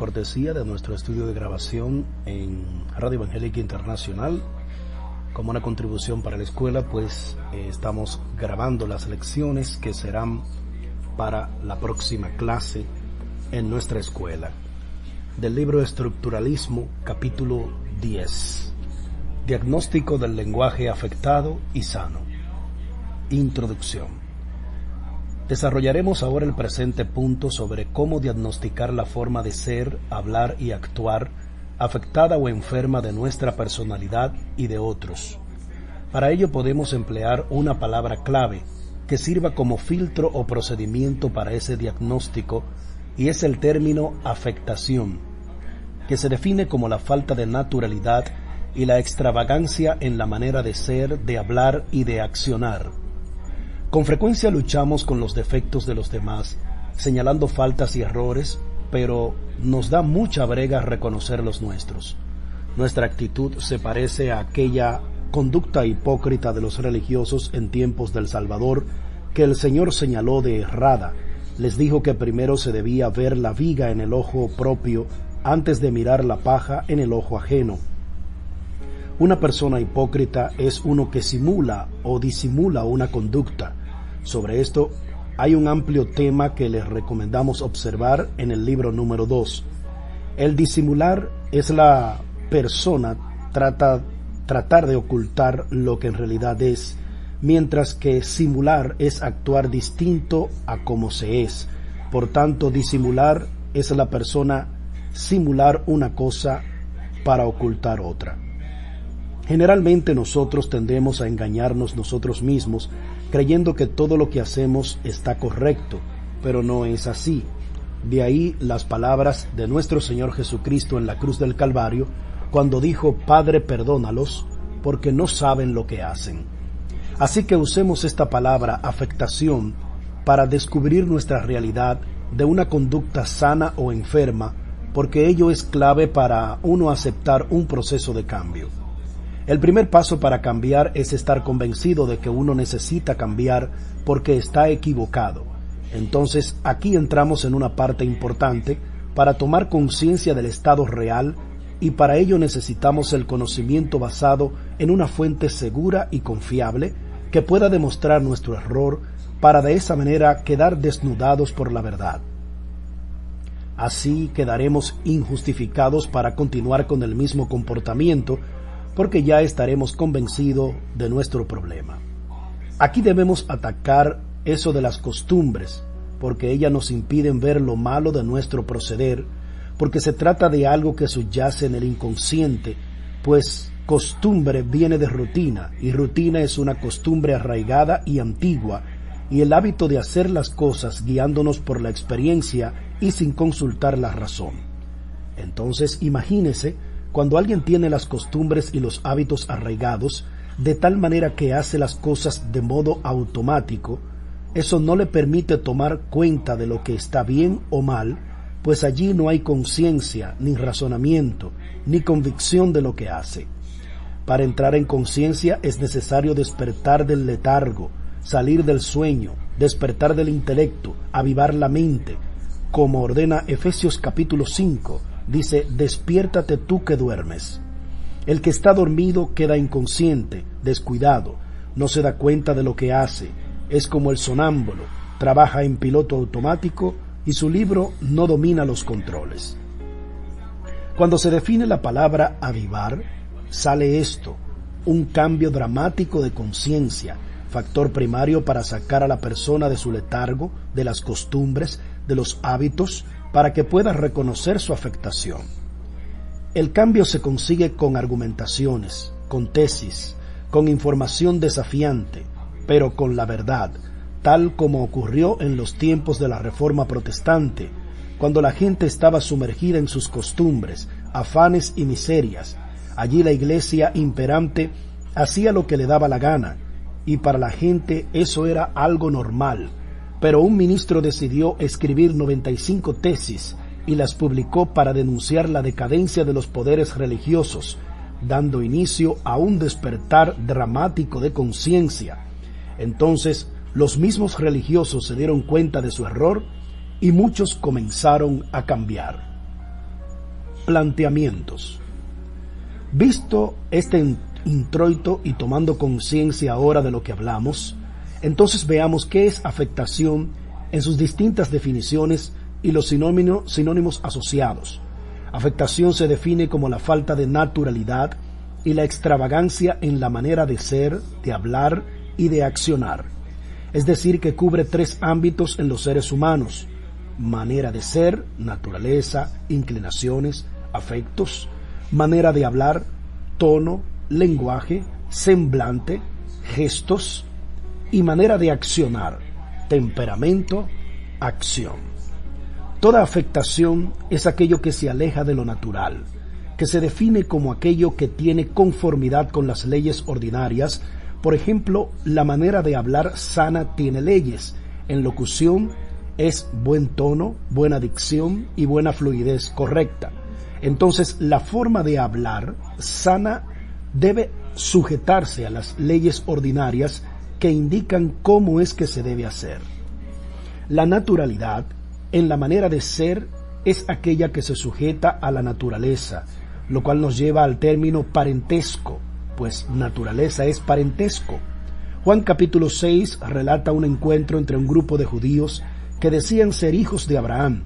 cortesía de nuestro estudio de grabación en Radio Evangélica Internacional. Como una contribución para la escuela, pues estamos grabando las lecciones que serán para la próxima clase en nuestra escuela. Del libro Estructuralismo, capítulo 10. Diagnóstico del lenguaje afectado y sano. Introducción. Desarrollaremos ahora el presente punto sobre cómo diagnosticar la forma de ser, hablar y actuar afectada o enferma de nuestra personalidad y de otros. Para ello podemos emplear una palabra clave que sirva como filtro o procedimiento para ese diagnóstico, y es el término afectación, que se define como la falta de naturalidad y la extravagancia en la manera de ser, de hablar y de accionar. Con frecuencia luchamos con los defectos de los demás, señalando faltas y errores, pero nos da mucha brega reconocer los nuestros. Nuestra actitud se parece a aquella conducta hipócrita de los religiosos en tiempos del Salvador, que el Señor señaló de errada. Les dijo que primero se debía ver la viga en el ojo propio antes de mirar la paja en el ojo ajeno. Una persona hipócrita es uno que simula o disimula una conducta. Sobre esto hay un amplio tema que les recomendamos observar en el libro número 2. El disimular es la persona tratar de ocultar lo que en realidad es, mientras que simular es actuar distinto a como se es. Por tanto, disimular es la persona simular una cosa para ocultar otra. Generalmente nosotros tendemos a engañarnos nosotros mismos, creyendo que todo lo que hacemos está correcto, pero no es así. De ahí las palabras de nuestro Señor Jesucristo en la cruz del Calvario, cuando dijo: Padre, perdónalos, porque no saben lo que hacen. Así que usemos esta palabra afectación para descubrir nuestra realidad de una conducta sana o enferma, porque ello es clave para uno aceptar un proceso de cambio. El primer paso para cambiar es estar convencido de que uno necesita cambiar porque está equivocado. Entonces, aquí entramos en una parte importante para tomar conciencia del estado real, y para ello necesitamos el conocimiento basado en una fuente segura y confiable que pueda demostrar nuestro error, para de esa manera quedar desnudados por la verdad. Así quedaremos injustificados para continuar con el mismo comportamiento, porque ya estaremos convencidos de nuestro problema. Aquí debemos atacar eso de las costumbres, porque ellas nos impiden ver lo malo de nuestro proceder, porque se trata de algo que subyace en el inconsciente, pues costumbre viene de rutina, y rutina es una costumbre arraigada y antigua, y el hábito de hacer las cosas guiándonos por la experiencia y sin consultar la razón. Entonces, imagínese cuando alguien tiene las costumbres y los hábitos arraigados, de tal manera que hace las cosas de modo automático. Eso no le permite tomar cuenta de lo que está bien o mal, pues allí no hay conciencia, ni razonamiento, ni convicción de lo que hace. Para entrar en conciencia es necesario despertar del letargo, salir del sueño, despertar del intelecto, avivar la mente, como ordena Efesios capítulo 5, dice: despiértate tú que duermes. El que está dormido queda inconsciente, descuidado, no se da cuenta de lo que hace, es como el sonámbulo, trabaja en piloto automático y su libro no domina los controles. Cuando se define la palabra avivar, sale esto: un cambio dramático de conciencia, factor primario para sacar a la persona de su letargo, de las costumbres, de los hábitos, para que pueda reconocer su afectación. El cambio se consigue con argumentaciones, con tesis, con información desafiante, pero con la verdad, tal como ocurrió en los tiempos de la Reforma Protestante, cuando la gente estaba sumergida en sus costumbres, afanes y miserias. Allí la iglesia imperante hacía lo que le daba la gana, y para la gente eso era algo normal. Pero un ministro decidió escribir 95 tesis y las publicó para denunciar la decadencia de los poderes religiosos, dando inicio a un despertar dramático de conciencia. Entonces, los mismos religiosos se dieron cuenta de su error y muchos comenzaron a cambiar. planteamientos. Visto este introito y tomando conciencia ahora de lo que hablamos, entonces veamos qué es afectación en sus distintas definiciones y los sinónimos asociados. Afectación se define como la falta de naturalidad y la extravagancia en la manera de ser, de hablar y de accionar. Es decir, que cubre tres ámbitos en los seres humanos: manera de ser, naturaleza, inclinaciones, afectos; manera de hablar, tono, lenguaje, semblante, gestos; y manera de accionar, temperamento, acción. Toda afectación es aquello que se aleja de lo natural, que se define como aquello que tiene conformidad con las leyes ordinarias. Por ejemplo, la manera de hablar sana tiene leyes. En locución es buen tono, buena dicción y buena fluidez correcta. Entonces, la forma de hablar sana debe sujetarse a las leyes ordinarias que indican cómo es que se debe hacer. La naturalidad, en la manera de ser, es aquella que se sujeta a la naturaleza, lo cual nos lleva al término parentesco, pues naturaleza es parentesco. Juan capítulo 6 relata un encuentro entre un grupo de judíos que decían ser hijos de Abraham,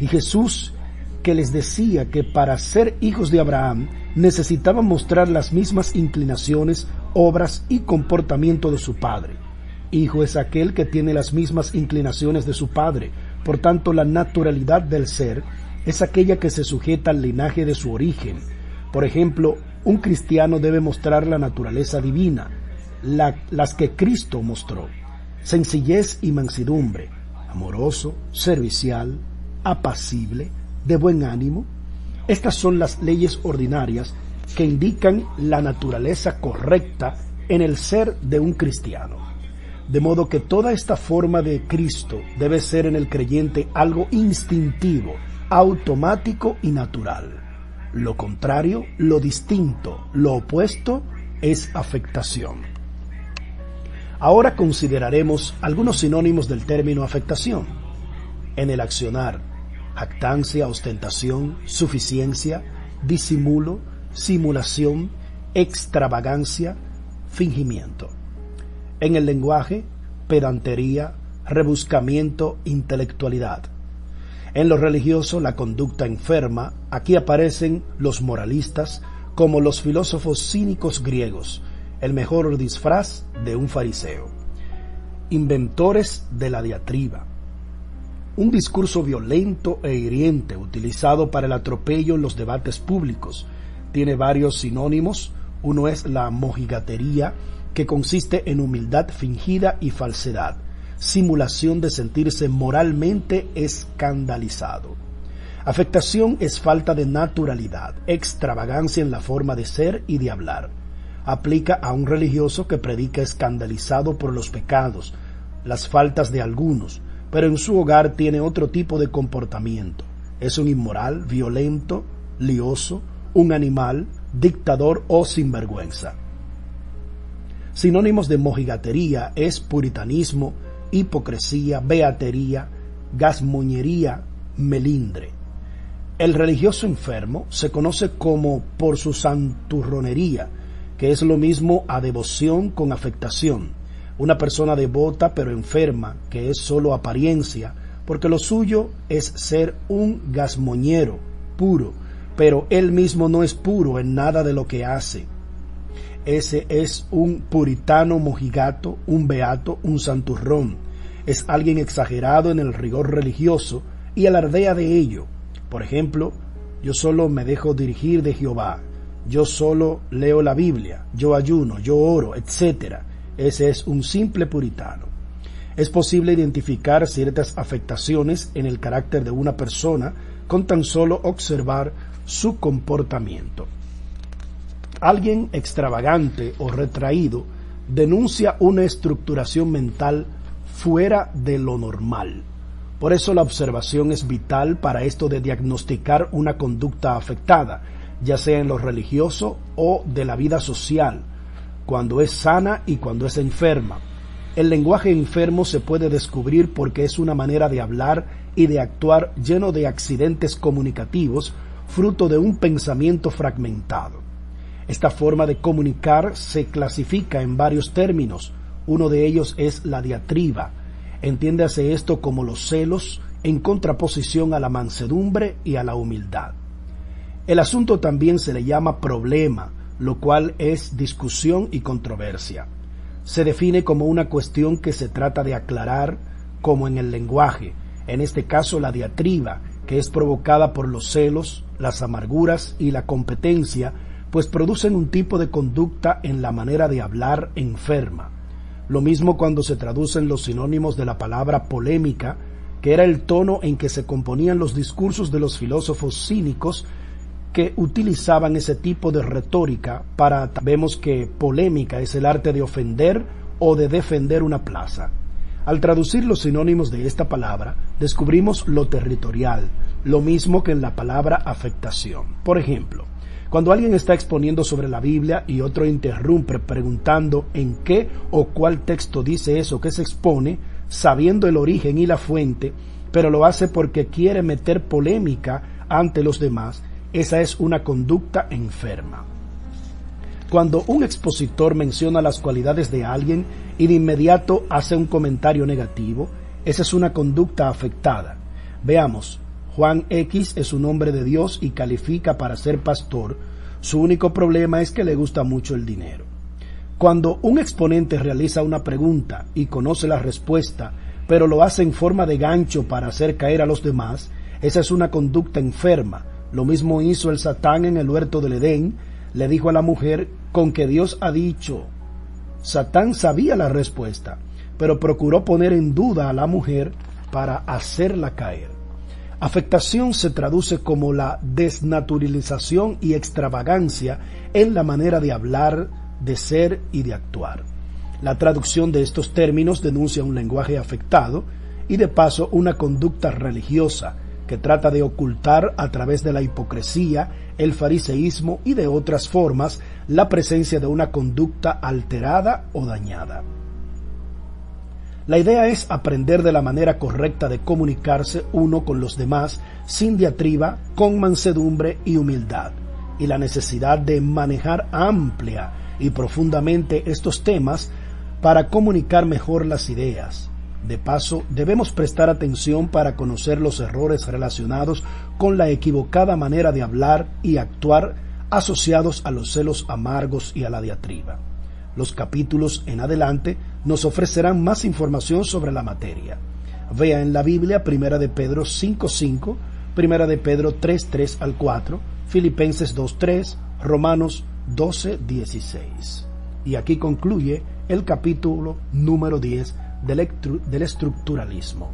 y Jesús, que les decía que para ser hijos de Abraham necesitaban mostrar las mismas inclinaciones, obras y comportamiento de su padre. Hijo es aquel que tiene las mismas inclinaciones de su padre. Por tanto, la naturalidad del ser es aquella que se sujeta al linaje de su origen. Por ejemplo, un cristiano debe mostrar la naturaleza divina, las que Cristo mostró: sencillez y mansedumbre, amoroso, servicial, apacible, de buen ánimo. Estas son las leyes ordinarias que indican la naturaleza correcta en el ser de un cristiano. De modo que toda esta forma de Cristo debe ser en el creyente algo instintivo, automático y natural. Lo contrario, lo distinto, lo opuesto, es afectación. Ahora consideraremos algunos sinónimos del término afectación. En el accionar: jactancia, ostentación, suficiencia, disimulo, simulación, extravagancia, fingimiento. En el lenguaje: pedantería, rebuscamiento, intelectualidad. En lo religioso: la conducta enferma. Aquí aparecen los moralistas como los filósofos cínicos griegos, el mejor disfraz de un fariseo. Inventores de la diatriba. Un discurso violento e hiriente utilizado para el atropello en los debates públicos. Tiene varios sinónimos. Uno es la mojigatería, que consiste en humildad fingida y falsedad, simulación de sentirse moralmente escandalizado. Afectación es falta de naturalidad, extravagancia en la forma de ser y de hablar. Aplica a un religioso que predica escandalizado por los pecados, las faltas de algunos, pero en su hogar tiene otro tipo de comportamiento. Es un inmoral, violento, lioso, un animal, dictador o sinvergüenza. Sinónimos de mojigatería es puritanismo, hipocresía, beatería, gazmoñería, melindre. El religioso enfermo se conoce como por su santurronería, que es lo mismo a devoción con afectación. Una persona devota pero enferma, que es solo apariencia, porque lo suyo es ser un gazmoñero puro, pero él mismo no es puro en nada de lo que hace. Ese es un puritano mojigato, un beato, un santurrón. Es alguien exagerado en el rigor religioso y alardea de ello. Por ejemplo: yo solo me dejo dirigir de Jehová, yo solo leo la Biblia, yo ayuno, yo oro, etc. Ese es un simple puritano. Es posible identificar ciertas afectaciones en el carácter de una persona con tan solo observar su comportamiento. Alguien extravagante o retraído denuncia una estructuración mental fuera de lo normal. Por eso la observación es vital para esto de diagnosticar una conducta afectada, ya sea en lo religioso o de la vida social, cuando es sana y cuando es enferma. El lenguaje enfermo se puede descubrir porque es una manera de hablar y de actuar lleno de accidentes comunicativos, fruto de un pensamiento fragmentado. Esta forma de comunicar se clasifica en varios términos. Uno de ellos es la diatriba. Entiéndase esto como los celos en contraposición a la mansedumbre y a la humildad. El asunto también se le llama problema, lo cual es discusión y controversia. Se define como una cuestión que se trata de aclarar, como en el lenguaje, en este caso la diatriba, que es provocada por los celos, las amarguras y la competencia, pues producen un tipo de conducta en la manera de hablar enferma. Lo mismo cuando se traducen los sinónimos de la palabra polémica, que era el tono en que se componían los discursos de los filósofos cínicos que utilizaban ese tipo de retórica para... Vemos que polémica es el arte de ofender o de defender una plaza. Al traducir los sinónimos de esta palabra, descubrimos lo territorial, lo mismo que en la palabra afectación. Por ejemplo, cuando alguien está exponiendo sobre la Biblia y otro interrumpe preguntando en qué o cuál texto dice eso que se expone, sabiendo el origen y la fuente, pero lo hace porque quiere meter polémica ante los demás, esa es una conducta enferma. Cuando un expositor menciona las cualidades de alguien y de inmediato hace un comentario negativo, esa es una conducta afectada. Veamos, Juan X es un hombre de Dios y califica para ser pastor. Su único problema es que le gusta mucho el dinero. Cuando un exponente realiza una pregunta y conoce la respuesta, pero lo hace en forma de gancho para hacer caer a los demás, esa es una conducta enferma. Lo mismo hizo el Satán en el huerto del Edén. Le dijo a la mujer, con que Dios ha dicho. Satán sabía la respuesta, pero procuró poner en duda a la mujer para hacerla caer. Afectación se traduce como la desnaturalización y extravagancia en la manera de hablar, de ser y de actuar. La traducción de estos términos denuncia un lenguaje afectado y de paso una conducta religiosa que trata de ocultar a través de la hipocresía, el fariseísmo y de otras formas la presencia de una conducta alterada o dañada. La idea es aprender de la manera correcta de comunicarse uno con los demás sin diatriba, con mansedumbre y humildad, y la necesidad de manejar amplia y profundamente estos temas para comunicar mejor las ideas. De paso, debemos prestar atención para conocer los errores relacionados con la equivocada manera de hablar y actuar asociados a los celos amargos y a la diatriba. Los capítulos en adelante nos ofrecerán más información sobre la materia. Vea en la Biblia 1 de Pedro 5:5, 1 de Pedro 3:3 al 4, Filipenses 2:3, Romanos 12:16. Y aquí concluye el capítulo número 10 del estructuralismo.